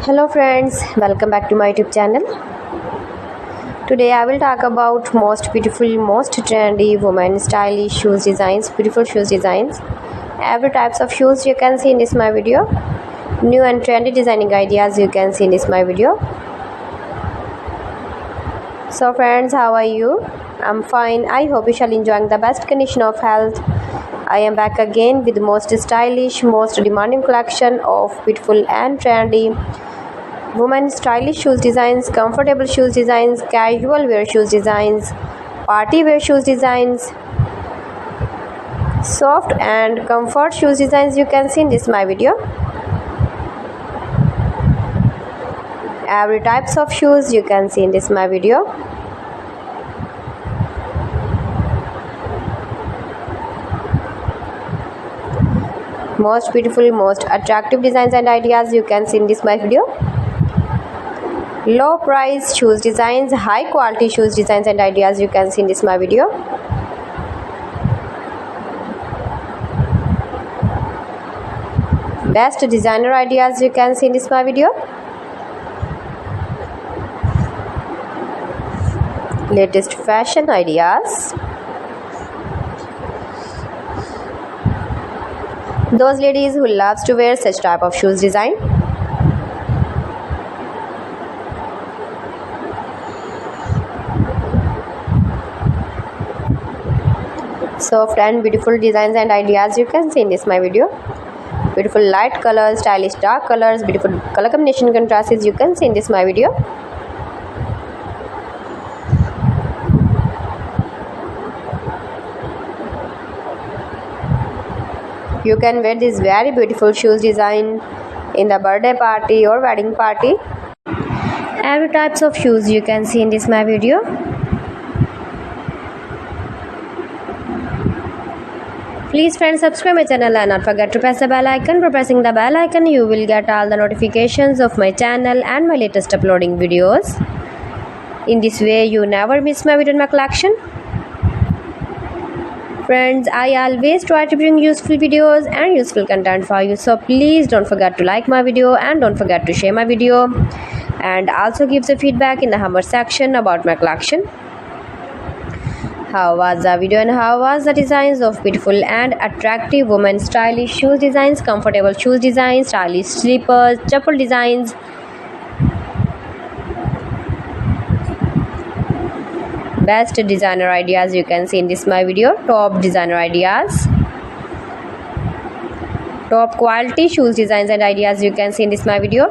Hello friends, welcome back to my YouTube channel. Today I will talk about most beautiful, most trendy women stylish shoes designs, beautiful shoes designs. Every types of shoes you can see in this my video. New and trendy designing ideas you can see in this my video. So friends, how are you? I'm fine. I hope you shall enjoy the best condition of health. I am back again with the most stylish, most demanding collection of beautiful and trendy women stylish shoes designs, comfortable shoes designs, casual wear shoes designs, party wear shoes designs, soft and comfort shoes designs you can see in this my video. Every types of shoes you can see in this my video. Most beautiful, most attractive designs and ideas you can see in this my video. Low price shoes designs, high quality shoes designs and ideas you can see in this my video. Best designer ideas you can see in this my video. Latest fashion ideas. Those ladies who loves to wear such type of shoes design. Soft and beautiful designs and ideas you can see in this my video. Beautiful light colors, stylish dark colors, beautiful color combination contrasts you can see in this my video. You can wear this very beautiful shoes design in the birthday party or wedding party. Every types of shoes you can see in this my video. Please friends, subscribe my channel and not forget to press the bell icon. For pressing the bell icon you will get all the notifications of my channel and my latest uploading videos. In this way you never miss my video in my collection. Friends, I always try to bring useful videos and useful content for you, so please don't forget to like my video and don't forget to share my video and also give the feedback in the comment section about my collection. How was the video and how was the designs of beautiful and attractive women stylish shoes designs, comfortable shoes designs, stylish slippers, chappal designs, best designer ideas you can see in this my video. Top designer ideas, top quality shoes designs and ideas you can see in this my video.